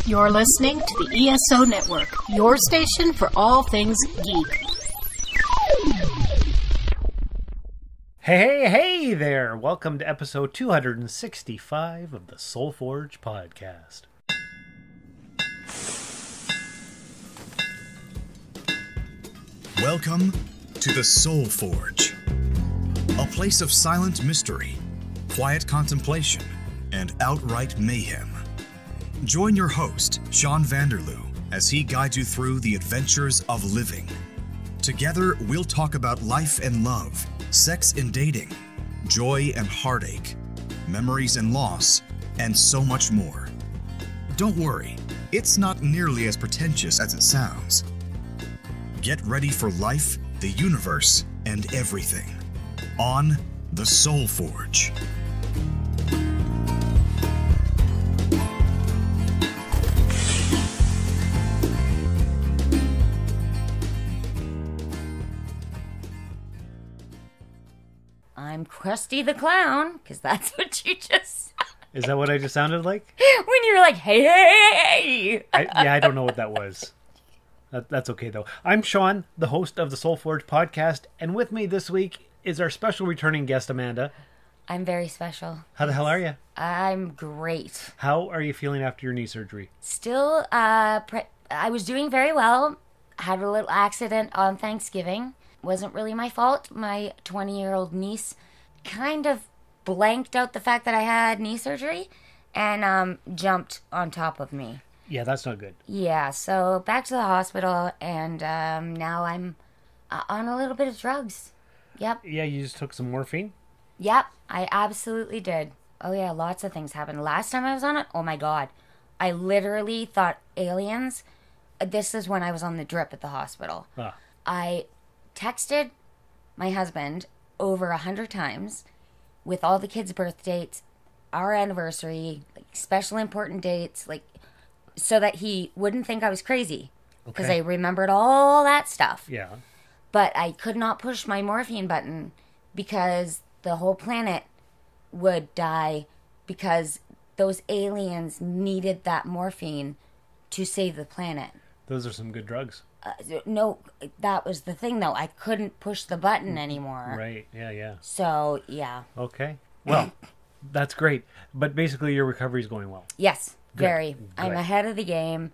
You're listening to the ESO Network, your station for all things geek. Hey there! Welcome to episode 265 of the Soul Forge podcast. Welcome to the Soul Forge, a place of silent mystery, quiet contemplation, and outright mayhem. Join your host, Sean Vanderloo, as he guides you through the adventures of living. Together, we'll talk about life and love, sex and dating, joy and heartache, memories and loss, and so much more. Don't worry, it's not nearly as pretentious as it sounds. Get ready for life, the universe, and everything on the Soul Forge. I'm Krusty the Clown, because that's what you just said. Is that what I just sounded like? When you're like, hey! I don't know what that was. That's okay, though. I'm Sean, the host of the Soul Forge podcast, and with me this week is our special returning guest, Amanda. I'm very special. How the hell are you? I'm great. How are you feeling after your knee surgery? Still, I was doing very well. Had a little accident on Thanksgiving. Wasn't really my fault. My 20-year-old niece kind of blanked out the fact that I had knee surgery and jumped on top of me. Yeah, that's not good. Yeah, so back to the hospital, and now I'm on a little bit of drugs. Yep. Yeah, you just took some morphine? Yep, I absolutely did. Oh yeah, lots of things happened. Last time I was on it, oh my god. I literally thought aliens. This is when I was on the drip at the hospital. I texted my husband over 100 times with all the kids' birth dates, our anniversary, like special important dates, like so that he wouldn't think I was crazy. Because I remembered all that stuff. Yeah. But I could not push my morphine button because the whole planet would die because those aliens needed that morphine to save the planet. Those are some good drugs. No, that was the thing, though. I couldn't push the button anymore. Right, yeah. So, yeah. Okay. Well, that's great. But basically your recovery's going well. Yes, Good. very. Good. I'm ahead of the game.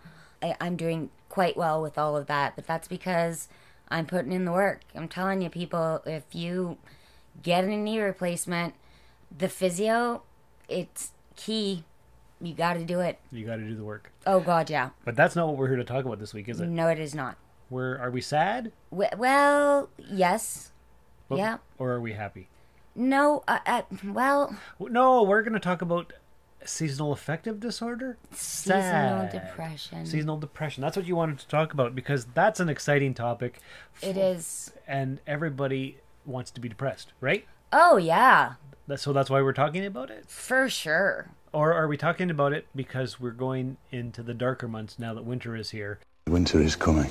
I'm doing quite well with all of that, but that's because I'm putting in the work. I'm telling you, people, if you get a knee replacement, the physio, it's key. You got to do it. You got to do the work. Oh, God, yeah. But that's not what we're here to talk about this week, is it? No, it is not. Are we sad? Well, yes. Yeah. Or are we happy? No, well... No, we're going to talk about seasonal affective disorder? Seasonal depression. Seasonal depression. That's what you wanted to talk about because that's an exciting topic. It is. And everybody wants to be depressed, right? Oh, yeah. So that's why we're talking about it? For sure. Or are we talking about it because we're going into the darker months now that winter is here? Winter is coming.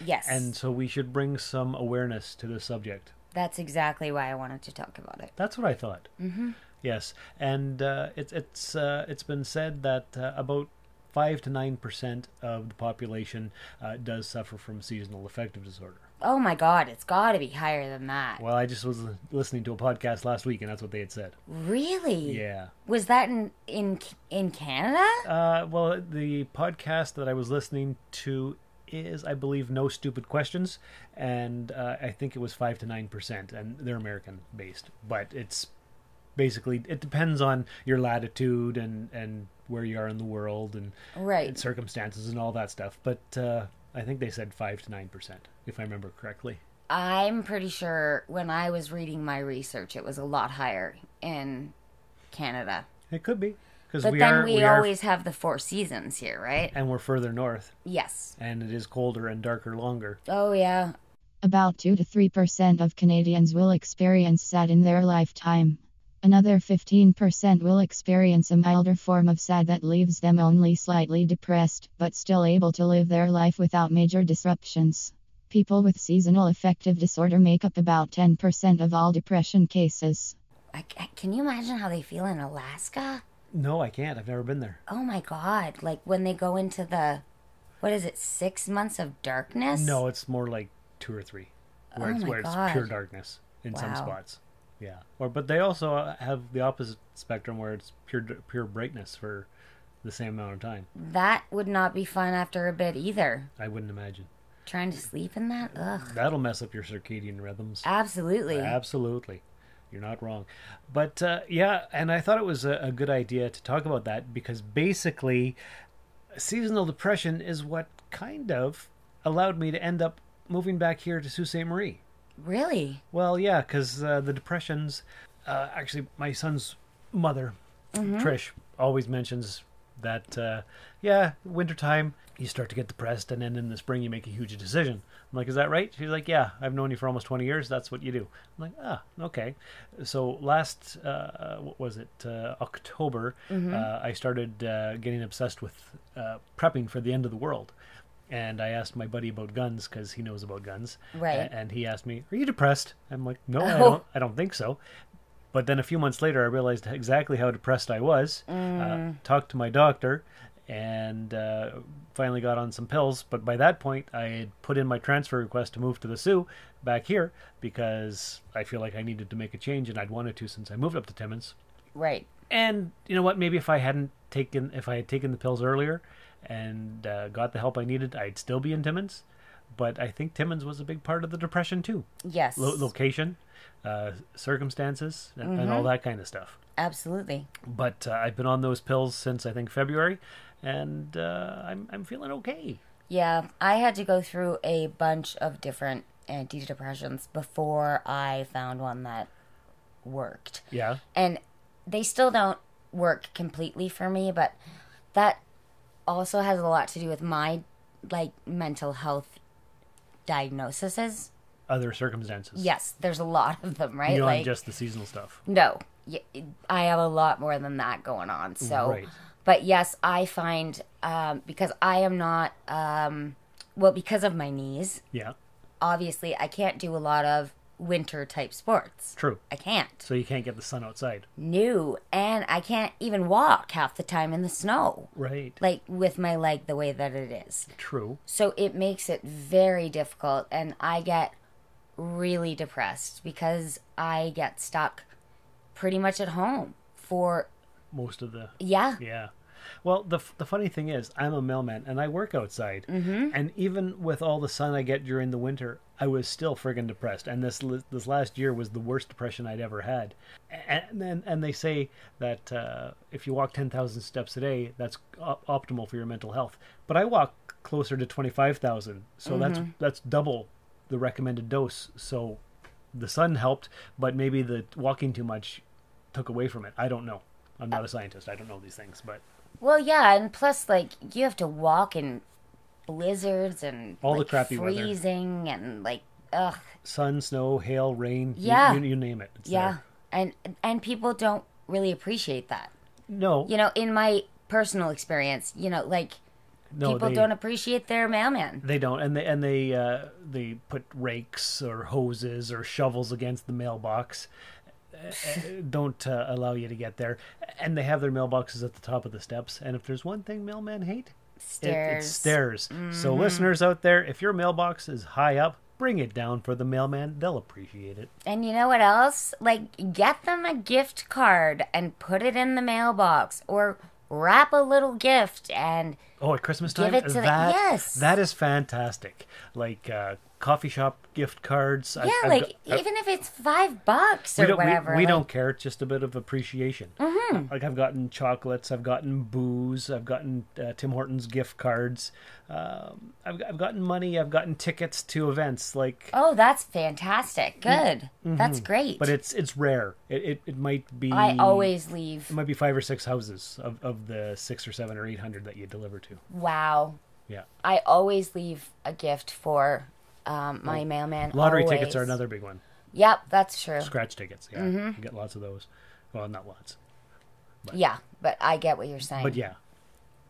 Yes. And so we should bring some awareness to the subject. That's exactly why I wanted to talk about it. That's what I thought. Mm-hmm. Yes, and it's been said that about 5 to 9% of the population does suffer from seasonal affective disorder. Oh my God, it's got to be higher than that. Well, I just was listening to a podcast last week, and that's what they had said. Really? Yeah. Was that in Canada? Well, the podcast that I was listening to is, I believe, No Stupid Questions, and I think it was 5 to 9%, and they're American-based. But it's basically, it depends on your latitude and where you are in the world and, right. and circumstances and all that stuff. But I think they said 5 to 9%, if I remember correctly. I'm pretty sure when I was reading my research, it was a lot higher in Canada. It could be. But then we always have the 4 seasons here, right? And we're further north. Yes. And it is colder and darker longer. Oh, yeah. About 2 to 3% of Canadians will experience SAD in their lifetime. Another 15% will experience a milder form of SAD that leaves them only slightly depressed, but still able to live their life without major disruptions. People with seasonal affective disorder make up about 10% of all depression cases. Can you imagine how they feel in Alaska? No, I can't. I've never been there. Oh my God. Like when they go into the, what is it, 6 months of darkness? No, it's more like 2 or 3, where Oh it's my where it's God. pure darkness in some Wow. spots. Yeah, but they also have the opposite spectrum where it's pure brightness for the same amount of time. That would not be fun after a bit either. I wouldn't imagine. Trying to sleep in that? Ugh. That'll mess up your circadian rhythms. Absolutely. Absolutely. You're not wrong. But yeah, and I thought it was a good idea to talk about that because basically seasonal depression is what kind of allowed me to end up moving back here to Sault Ste. Marie. Really? Well, yeah, because the depressions, actually my son's mother, Trish, always mentions that, wintertime, you start to get depressed, and then in the spring you make a huge decision. I'm like, is that right? She's like, yeah, I've known you for almost 20 years. That's what you do. I'm like, okay. So last, October, I started getting obsessed with prepping for the end of the world. And I asked my buddy about guns because he knows about guns. Right. And he asked me, are you depressed? I'm like, no, Oh. I don't think so. But then a few months later, I realized exactly how depressed I was. Talked to my doctor and finally got on some pills. But by that point, I had put in my transfer request to move to the Sioux back here because I feel like I needed to make a change, and I'd wanted to since I moved up to Timmins. Right. And you know what? Maybe if I had taken the pills earlier and got the help I needed, I'd still be in Timmins. But I think Timmins was a big part of the depression too. Yes. Location, circumstances, and all that kind of stuff. Absolutely. But I've been on those pills since I think February, and I'm feeling okay. Yeah, I had to go through a bunch of different antidepressants before I found one that worked. Yeah. And they still don't work completely for me, but that also has a lot to do with my mental health diagnoses. Other circumstances. Yes, there's a lot of them, right? Beyond just the seasonal stuff. No, I have a lot more than that going on. So, Right. But yes, I find because I am not because of my knees. Yeah. Obviously, I can't do a lot of winter type sports. True. I can't. So you can't get the sun outside. No, and I can't even walk half the time in the snow. Right. Like with my leg the way that it is. True. So it makes it very difficult, and I get really depressed because I get stuck pretty much at home for Most of the... yeah. Yeah. Well, the funny thing is, I'm a mailman, and I work outside. Mm-hmm. And even with all the sun I get during the winter, I was still friggin' depressed. And this last year was the worst depression I'd ever had. And they say that if you walk 10,000 steps a day, that's optimal for your mental health. But I walk closer to 25,000, so that's double the recommended dose. So the sun helped, but maybe the walking too much took away from it. I don't know. I'm not a scientist. I don't know these things, but... Well, yeah, and plus, you have to walk in blizzards and all the crappy freezing weather. And ugh. Sun, snow, hail, rain. Yeah. You name it. It's yeah, there. and people don't really appreciate that. No. In my personal experience, No, people don't appreciate their mailman. They don't, and they put rakes or hoses or shovels against the mailbox. Don't allow you to get there, and they have their mailboxes at the top of the steps. And if there's one thing mailmen hate, Stairs. it's stairs. So listeners out there, if your mailbox is high up, bring it down for the mailman. They'll appreciate it. And you know what else? Get them a gift card and put it in the mailbox, or wrap a little gift and at Christmas time, give it to yes, that is fantastic. Coffee shop gift cards. Yeah, even if it's $5 or whatever. We don't care. It's just a bit of appreciation. Mm-hmm. I've gotten chocolates. I've gotten booze. I've gotten Tim Hortons gift cards. I've gotten money. I've gotten tickets to events. Oh, that's fantastic. Good. Mm-hmm. That's great. But it's rare. It might be. I always leave. It might be 5 or 6 houses of the 600 or 700 or 800 that you deliver to. Wow. Yeah. I always leave a gift for my mailman. Lottery always. tickets are another big one. Yep, that's true. Scratch tickets, yeah. Mm-hmm. You get lots of those. Well, not lots. But I get what you're saying. But yeah.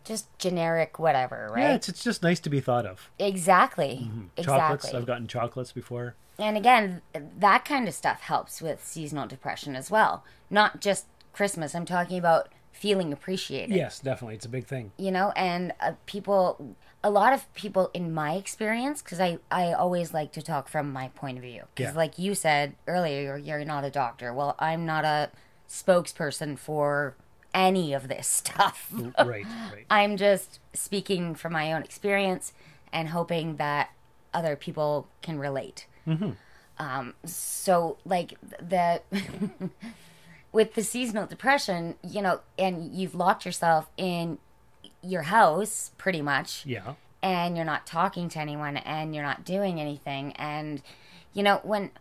Just generic whatever, right? Yeah, it's just nice to be thought of. Exactly. Mm-hmm. Exactly. Chocolates, I've gotten chocolates before. And again, that kind of stuff helps with seasonal depression as well. Not just Christmas. I'm talking about feeling appreciated. Yes, definitely. It's a big thing. You know, and a lot of people in my experience, because I always like to talk from my point of view. Because like you said earlier, you're not a doctor. Well, I'm not a spokesperson for any of this stuff. Right. I'm just speaking from my own experience and hoping that other people can relate. So, like, with the seasonal depression, you know, and you've locked yourself in your house pretty much. Yeah. And you're not talking to anyone and you're not doing anything. And, you know, when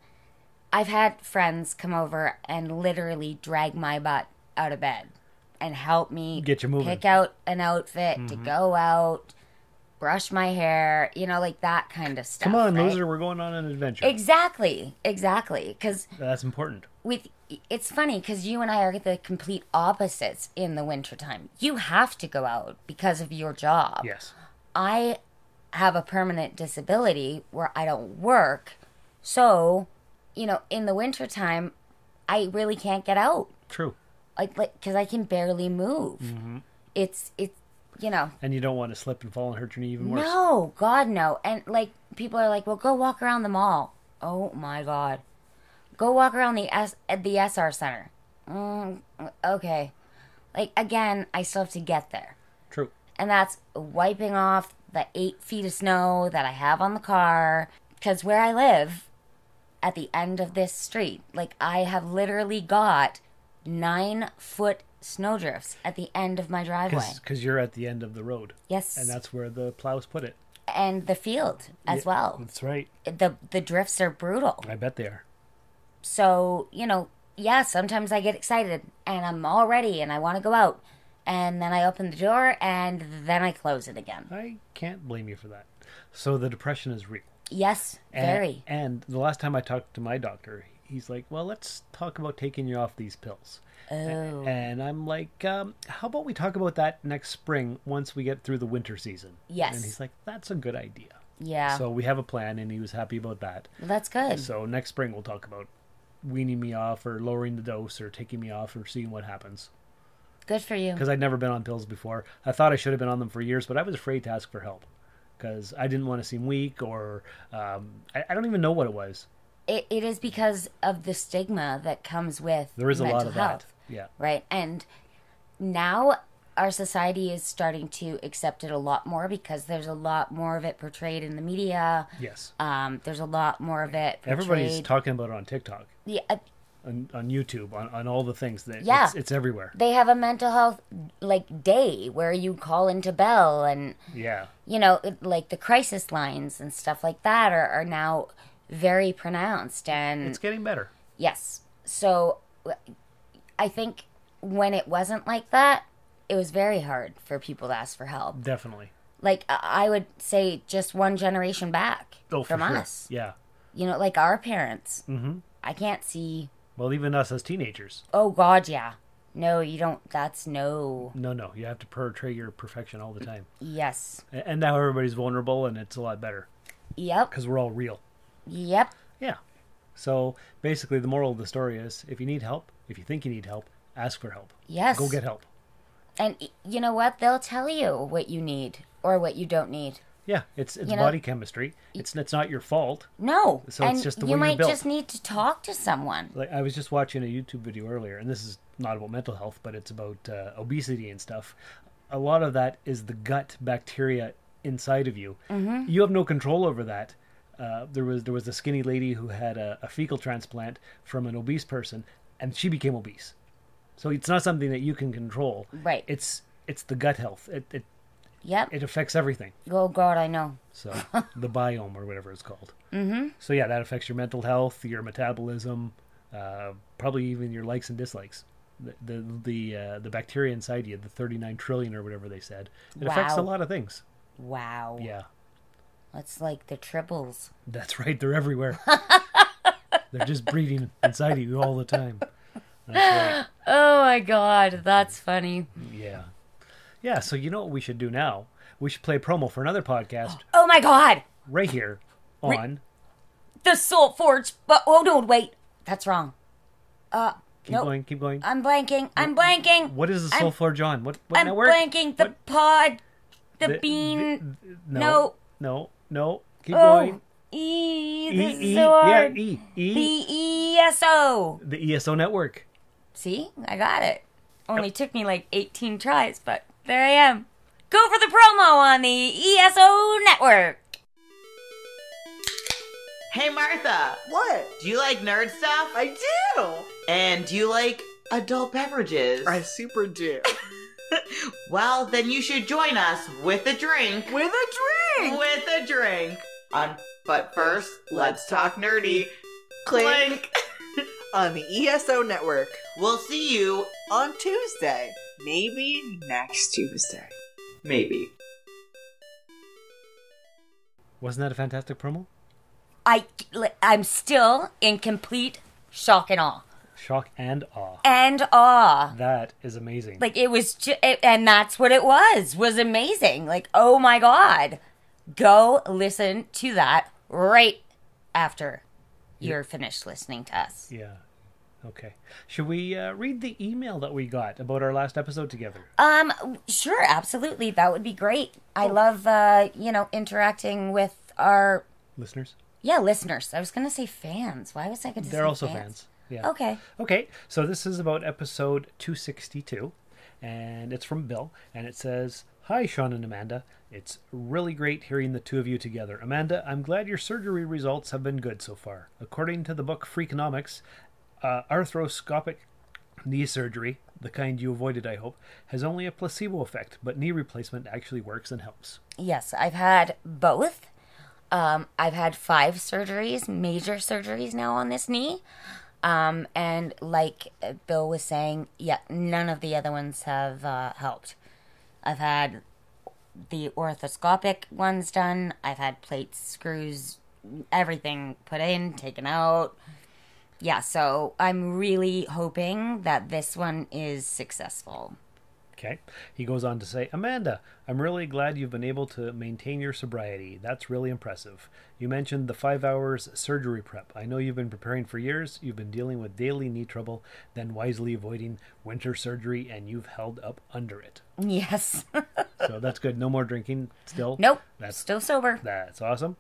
I've had friends come over and literally drag my butt out of bed and help me get you moving, pick out an outfit to go out, brush my hair, you know, like that kind of stuff. Come on, right? loser, we're going on an adventure. Exactly. Because that's important. It's funny because you and I are the complete opposites in the wintertime. You have to go out because of your job. Yes. I have a permanent disability where I don't work. So, you know, in the wintertime, I really can't get out. True. Like, because I can barely move. It's, you know. And you don't want to slip and fall and hurt your knee even worse. No, God, no. And, like, people are like, well, go walk around the mall. Oh, my God. Go walk around the SR Center. Okay. Like, again, I still have to get there. True. And that's wiping off the 8 feet of snow that I have on the car. Because where I live, at the end of this street, like, I have literally got 9-foot snowdrifts at the end of my driveway. Because you're at the end of the road. Yes. And that's where the plows put it. And the field as well. That's right. The drifts are brutal. I bet they are. So, you know, yeah, sometimes I get excited and I'm all ready and I want to go out. And then I open the door and then I close it again. I can't blame you for that. So the depression is real. Yes, very. And the last time I talked to my doctor, he's like, well, let's talk about taking you off these pills. Oh. And I'm like, how about we talk about that next spring once we get through the winter season? Yes. And he's like, that's a good idea. Yeah. So we have a plan, and he was happy about that. Well, that's good. So next spring we'll talk about weaning me off or lowering the dose or taking me off or seeing what happens. Good for you. Because I'd never been on pills before. I thought I should have been on them for years, but I was afraid to ask for help. Because I didn't want to seem weak or I don't even know what it was. It is because of the stigma that comes with there is a lot of health, that. Yeah. Right. And now our society is starting to accept it a lot more because there's a lot more of it portrayed in the media. Yes. There's a lot more of it portrayed. Everybody's talking about it on TikTok. Yeah. On YouTube, on all the things. Yeah. It's everywhere. They have a mental health, like, day where you call into Bell and, yeah, you know, like the crisis lines and stuff like that are now very pronounced. And it's getting better. Yes. So I think when it wasn't like that, it was very hard for people to ask for help. Definitely. Like, I would say just one generation back from us. Yeah. You know, like our parents. Mm-hmm. I can't see... Well, even us as teenagers. Oh, God, yeah. No, you don't. That's no... No. You have to portray your perfection all the time. Yes. And now everybody's vulnerable, and it's a lot better. Yep. Because we're all real. Yep. Yeah. So, basically, the moral of the story is, if you need help, if you think you need help, ask for help. Yes. Go get help. And you know what? They'll tell you what you need or what you don't need. Yeah, it's body chemistry. It's not your fault. No, so and it's just the you way might you're built. just need to talk to someone. Like, I was just watching a YouTube video earlier, and this is not about mental health, but it's about obesity and stuff. A lot of that is the gut bacteria inside of you. Mm-hmm. You have no control over that. There was a skinny lady who had a fecal transplant from an obese person, and she became obese. So it's not something that you can control. Right. It's the gut health. Yep. It affects everything. Oh, God, I know. So the biome or whatever it's called. Mm-hmm. So yeah, that affects your mental health, your metabolism, probably even your likes and dislikes. The bacteria inside you, the 39 trillion or whatever they said, it affects a lot of things. Wow. Yeah. That's like the triples. That's right. They're everywhere. They're just breeding inside of you all the time. That's right. Oh my God, that's funny. Yeah. Yeah, so you know what we should do now? We should play promo for another podcast. Oh my God! Right here on... The Soul Forge... But, oh no, wait. That's wrong. Keep going. Keep going. I'm blanking. What is the Soul for John? What I'm network? blanking. The What? pod. The bean. No. Keep going. This is E. so hard. Yeah, E. The ESO. The ESO network. See? I got it. Only took me like 18 tries, but there I am. Go for the promo on the ESO network. Hey Martha! What? Do you like nerd stuff? I do! And do you like adult beverages? I super do. Well, then you should join us with a drink. With a drink! With a drink. But first, let's talk nerdy. Clink. On the ESO network. We'll see you On Tuesday. Maybe next Tuesday. maybe. Wasn't that a fantastic promo? I'm still in complete shock and awe. Shock and awe. And awe. That is amazing. Like, it was and that's what it was amazing. Like, oh my God. Go listen to that right after you're finished listening to us. Yeah. Okay. Should we read the email that we got about our last episode together? Sure, absolutely. That would be great. I love, interacting with our... Listeners? Yeah, listeners. I was going to say fans. Why was I going to say They're also fans? Yeah. Okay. Okay, so this is about episode 262, and it's from Bill, and it says, "Hi, Sean and Amanda. It's really great hearing the two of you together. Amanda, I'm glad your surgery results have been good so far. According to the book Freakonomics, arthroscopic knee surgery, the kind you avoided, I hope, has only a placebo effect, but knee replacement actually works and helps." Yes, I've had both. I've had 5 surgeries, major surgeries now on this knee. And like Bill was saying, yeah, none of the other ones have helped. I've had the orthoscopic ones done. I've had plates, screws, everything put in, taken out. Yeah, so I'm really hoping that this one is successful. Okay. He goes on to say, "Amanda, I'm really glad you've been able to maintain your sobriety. That's really impressive. You mentioned the 5 hours surgery prep. I know you've been preparing for years. You've been dealing with daily knee trouble, then wisely avoiding winter surgery, and you've held up under it." Yes. So that's good. No more drinking still? Nope. That's Still sober. That's awesome.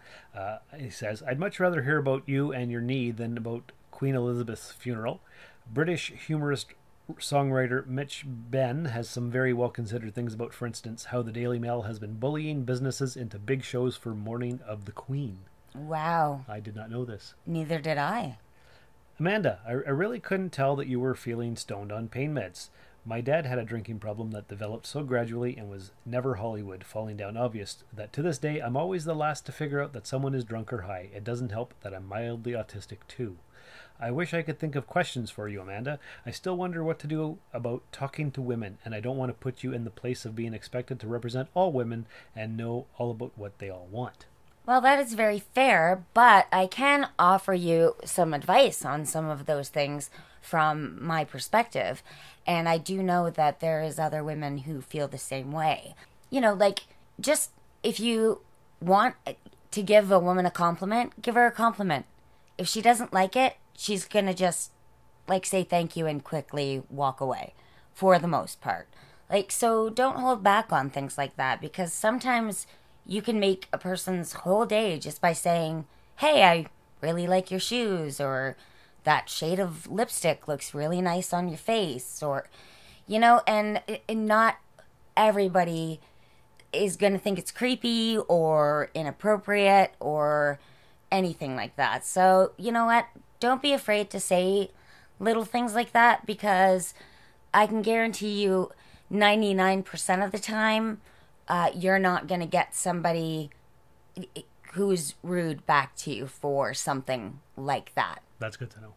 He says, "I'd much rather hear about you and your knee than about Queen Elizabeth's funeral. British humorist songwriter Mitch Benn has some very well-considered things about, for instance, how the Daily Mail has been bullying businesses into big shows for mourning of the Queen." Wow. I did not know this. Neither did I. "Amanda, I really couldn't tell that you were feeling stoned on pain meds. My dad had a drinking problem that developed so gradually and was never Hollywood, falling down obvious, that to this day I'm always the last to figure out that someone is drunk or high. It doesn't help that I'm mildly autistic too. I wish I could think of questions for you, Amanda. I still wonder what to do about talking to women, and I don't want to put you in the place of being expected to represent all women and know all about what they all want." Well, that is very fair, but I can offer you some advice on some of those things from my perspective. And I do know that there is other women who feel the same way. You know, like, just if you want to give a woman a compliment, give her a compliment. If she doesn't like it, she's going to just, like, say thank you and quickly walk away, for the most part. Like, so don't hold back on things like that, because sometimes you can make a person's whole day just by saying, "Hey, I really like your shoes," or "That shade of lipstick looks really nice on your face," or, and not everybody is going to think it's creepy or inappropriate or anything like that. So, you know what? Don't be afraid to say little things like that, because I can guarantee you 99% of the time, you're not going to get somebody who's rude back to you for something like that. That's good to know.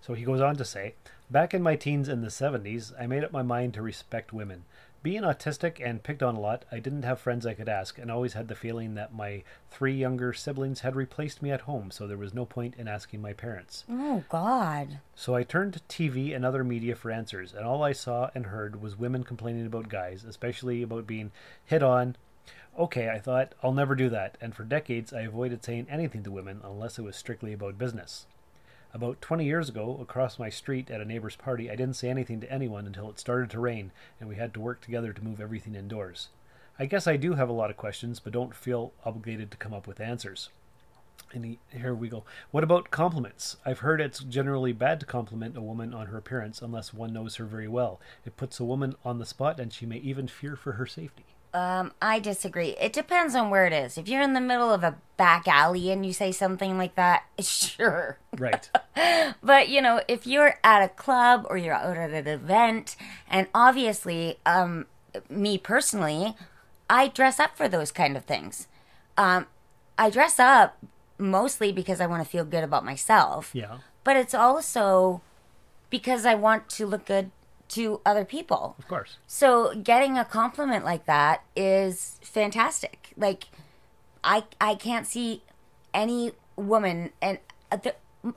So he goes on to say, "Back in my teens in the 70s, I made up my mind to respect women. Being autistic and picked on a lot, I didn't have friends I could ask, and always had the feeling that my 3 younger siblings had replaced me at home, so there was no point in asking my parents. Oh, God. So I turned to TV and other media for answers, and all I saw and heard was women complaining about guys, especially about being hit on. Okay, I thought, I'll never do that, and for decades I avoided saying anything to women unless it was strictly about business. About 20 years ago, across my street at a neighbor's party, I didn't say anything to anyone until it started to rain and we had to work together to move everything indoors. I guess I do have a lot of questions, but don't feel obligated to come up with answers. And here we go. What about compliments? I've heard it's generally bad to compliment a woman on her appearance unless one knows her very well. It puts a woman on the spot and she may even fear for her safety. I disagree. It depends on where it is. If you're in the middle of a back alley and you say something like that, sure. Right. But, if you're at a club or you're out at an event, and obviously, me personally, I dress up for those kind of things. I dress up mostly because I want to feel good about myself. Yeah. But it's also because I want to look good to other people. Of course. So getting a compliment like that is fantastic. Like, I can't see any woman, and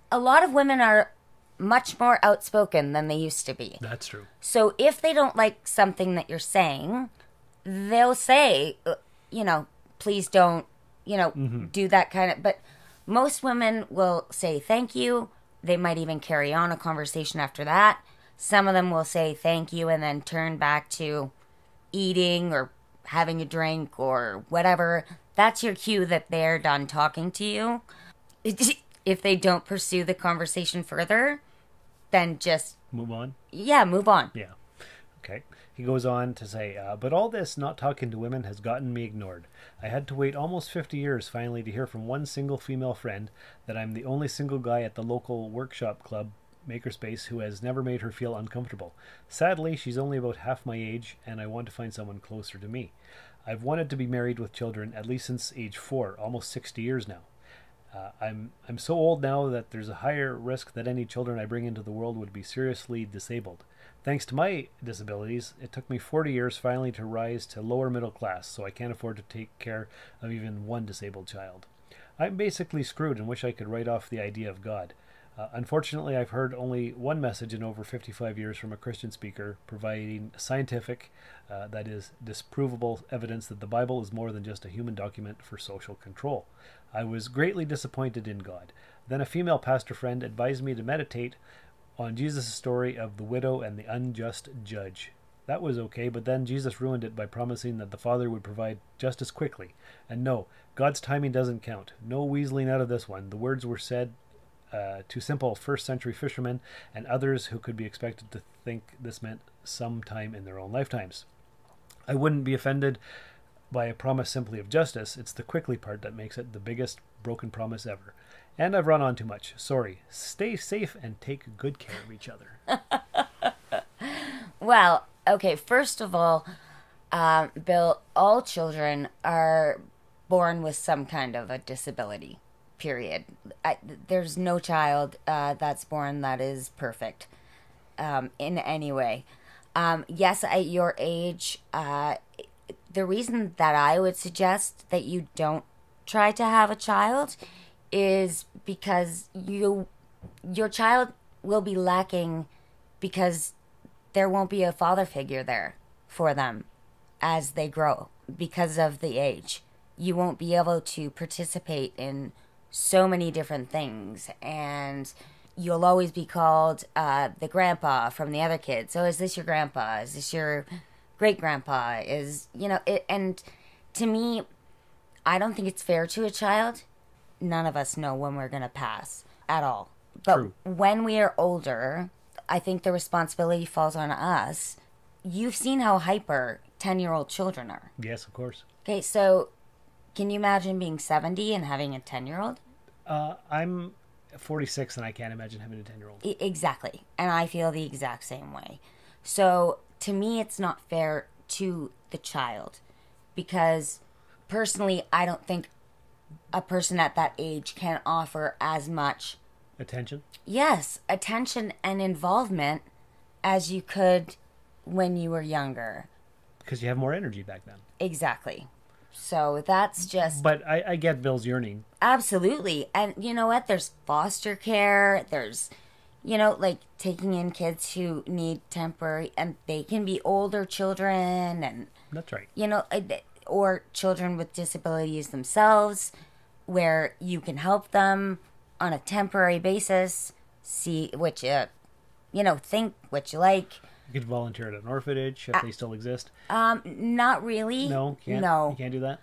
a lot of women are much more outspoken than they used to be. That's true. So if they don't like something that you're saying, they'll say, please don't, do that kind of, but most women will say thank you. They might even carry on a conversation after that. Some of them will say thank you and then turn back to eating or having a drink or whatever. That's your cue that they're done talking to you. If they don't pursue the conversation further, then just... Move on? Yeah, move on. Yeah. Okay. He goes on to say, but all this not talking to women has gotten me ignored. I had to wait almost 50 years finally to hear from one single female friend that I'm the only single guy at the local workshop club makerspace who has never made her feel uncomfortable. Sadly, she's only about half my age, and I want to find someone closer to me. I've wanted to be married with children at least since age 4, almost 60 years now. I'm so old now that there's a higher risk that any children I bring into the world would be seriously disabled. Thanks to my disabilities, it took me 40 years finally to rise to lower middle class, so I can't afford to take care of even one disabled child. I'm basically screwed and wish I could write off the idea of God. Unfortunately, I've heard only one message in over 55 years from a Christian speaker providing scientific, that is, disprovable evidence that the Bible is more than just a human document for social control. I was greatly disappointed in God. Then a female pastor friend advised me to meditate on Jesus' story of the widow and the unjust judge. That was okay, but then Jesus ruined it by promising that the Father would provide justice quickly. And no, God's timing doesn't count. No weaseling out of this one. The words were said to simple first-century fishermen and others who could be expected to think this meant some time in their own lifetimes. I wouldn't be offended by a promise simply of justice. It's the quickly part that makes it the biggest broken promise ever. And I've run on too much. Sorry. Stay safe and take good care of each other. Well, okay, first of all, Bill, all children are born with some kind of a disability. Period. There's no child that's born that is perfect in any way. Yes, at your age, the reason that I would suggest that you don't try to have a child is because your child will be lacking because there won't be a father figure there for them as they grow because of the age. You won't be able to participate in so many different things, and you'll always be called the grandpa from the other kids. So is this your grandpa? Is this your great grandpa? And to me, I don't think it's fair to a child. None of us know when we're going to pass at all. But True. When we are older, I think the responsibility falls on us. You've seen how hyper 10-year-old children are. Yes, of course. Okay, so can you imagine being 70 and having a 10-year-old? I'm 46 and I can't imagine having a 10-year-old. Exactly. And I feel the exact same way. So to me, it's not fair to the child because personally, I don't think a person at that age can offer as much Attention? Yes, attention and involvement as you could when you were younger. Because you have more energy back then. Exactly. So that's just... But I get Bill's yearning. Absolutely. And you know what? There's foster care. There's, like taking in kids who need temporary... And they can be older children and... That's right. Or children with disabilities themselves, where you can help them on a temporary basis see what you, think what you like. You could volunteer at an orphanage if they still exist. Not really. No, can't. No. You can't do that.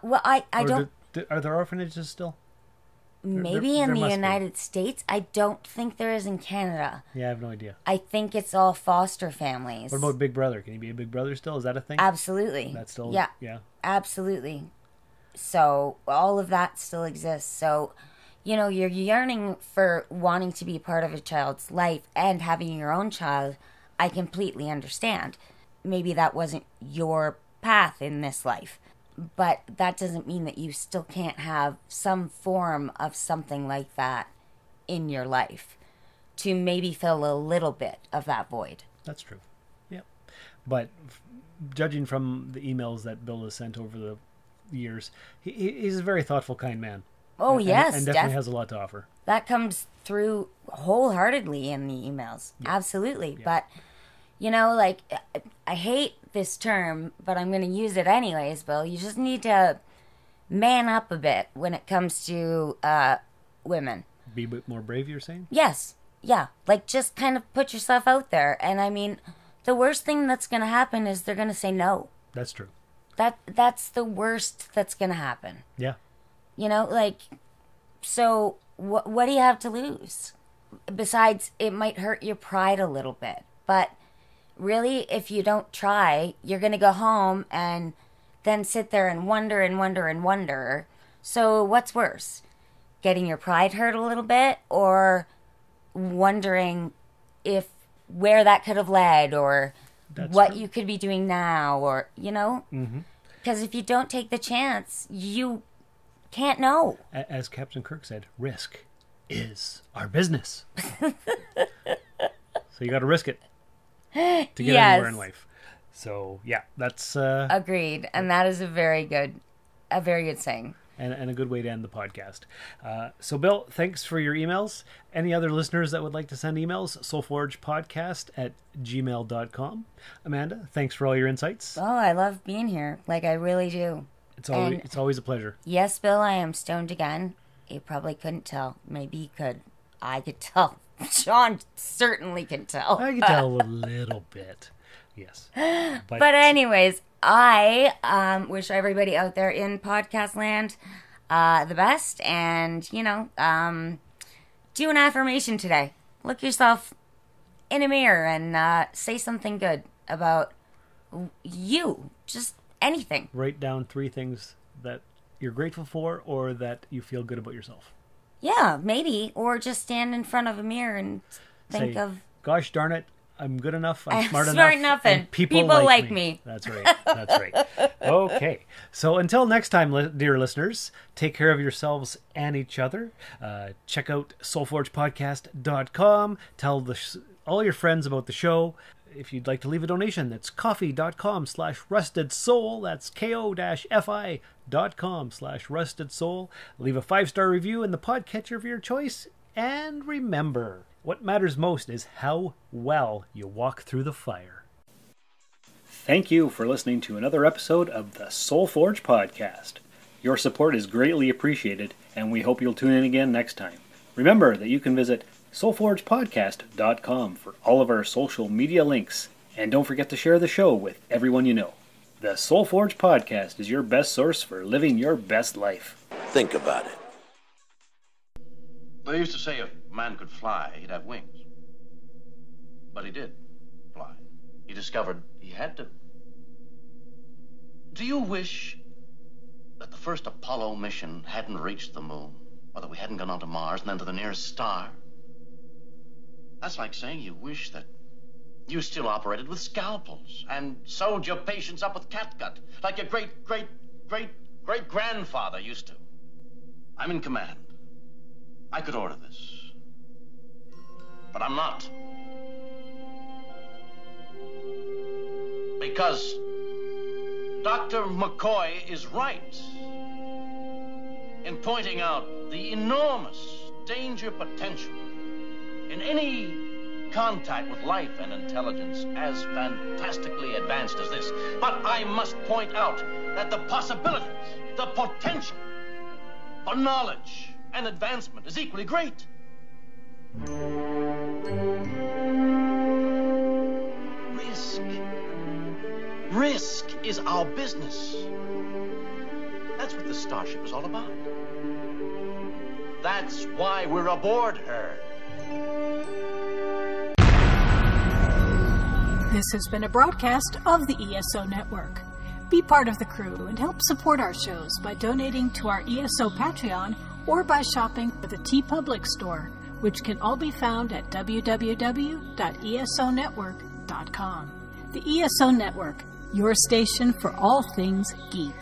Well, I don't. Are there orphanages still? Maybe in there the must be. United States. I don't think there is in Canada. Yeah, I have no idea. I think it's all foster families. What about Big Brother? Can you be a Big Brother still? Is that a thing? Absolutely. That's still. Yeah. Yeah. Absolutely. So all of that still exists. So, you're yearning for wanting to be part of a child's life and having your own child. I completely understand. Maybe that wasn't your path in this life. But that doesn't mean that you still can't have some form of something like that in your life to maybe fill a little bit of that void. That's true. Yeah. But judging from the emails that Bill has sent over the years, he's a very thoughtful, kind man. Oh, yes. And definitely has a lot to offer. That comes through wholeheartedly in the emails. Yeah. Absolutely. Yeah. But, I hate this term, but I'm going to use it anyways, Bill. You just need to man up a bit when it comes to women. Be a bit more brave, you're saying? Yes. Yeah. Just kind of put yourself out there. And I mean, the worst thing that's going to happen is they're going to say no. That's true. That's the worst that's going to happen. Yeah. So what do you have to lose? Besides, it might hurt your pride a little bit. But really, if you don't try, you're going to go home and then sit there and wonder and wonder and wonder. So what's worse? Getting your pride hurt a little bit, or wondering where that could have led, or what you could be doing now, or, Mm-hmm. Because if you don't take the chance, you can't know. As Captain Kirk said, risk is our business. So you got to risk it to get anywhere in life. So yeah, that's agreed, and that is a very good saying. And a good way to end the podcast. So, Bill, thanks for your emails. Any other listeners that would like to send emails, soulforgepodcast@gmail.com. Amanda, thanks for all your insights. Oh, I love being here. I really do. It's always a pleasure. Yes, Bill, I am stoned again. You probably couldn't tell. Maybe you could. I could tell. Sean certainly can tell. I can tell a little bit. Yes. But anyways, I wish everybody out there in podcast land the best. And, do an affirmation today. Look yourself in a mirror and say something good about you. Just anything. Write down 3 things that you're grateful for or that you feel good about yourself. Yeah, maybe. Or just stand in front of a mirror and think of... Gosh darn it. I'm good enough. I'm smart enough, and people like me. That's right. That's right. Okay. So until next time, dear listeners, take care of yourselves and each other. Check out soulforgepodcast.com. Tell all your friends about the show. If you'd like to leave a donation, that's coffee.com/rustedsoul. That's ko-fi.com/rustedsoul. Leave a 5-star review in the podcatcher of your choice. And remember, what matters most is how well you walk through the fire. Thank you for listening to another episode of the Soul Forge Podcast. Your support is greatly appreciated, and we hope you'll tune in again next time. Remember that you can visit soulforgepodcast.com for all of our social media links, and don't forget to share the show with everyone you know. The Soul Forge Podcast is your best source for living your best life. Think about it. They used to say if a man could fly, he'd have wings. But he did fly. He discovered he had to. Do you wish that the first Apollo mission hadn't reached the moon? Or that we hadn't gone on to Mars and then to the nearest star? That's like saying you wish that you still operated with scalpels and sewed your patients up with catgut, like your great-great-great-great-grandfather used to. I'm in command. I could order this. But I'm not. Because Dr. McCoy is right in pointing out the enormous danger potential in any contact with life and intelligence as fantastically advanced as this. But I must point out that the possibilities, the potential for knowledge and advancement is equally great. Risk. Risk is our business. That's what the Starship is all about. That's why we're aboard her. This has been a broadcast of the ESO Network. Be part of the crew and help support our shows by donating to our ESO Patreon or by shopping at the TeePublic store, which can all be found at www.esonetwork.com. The ESO Network, your station for all things geek.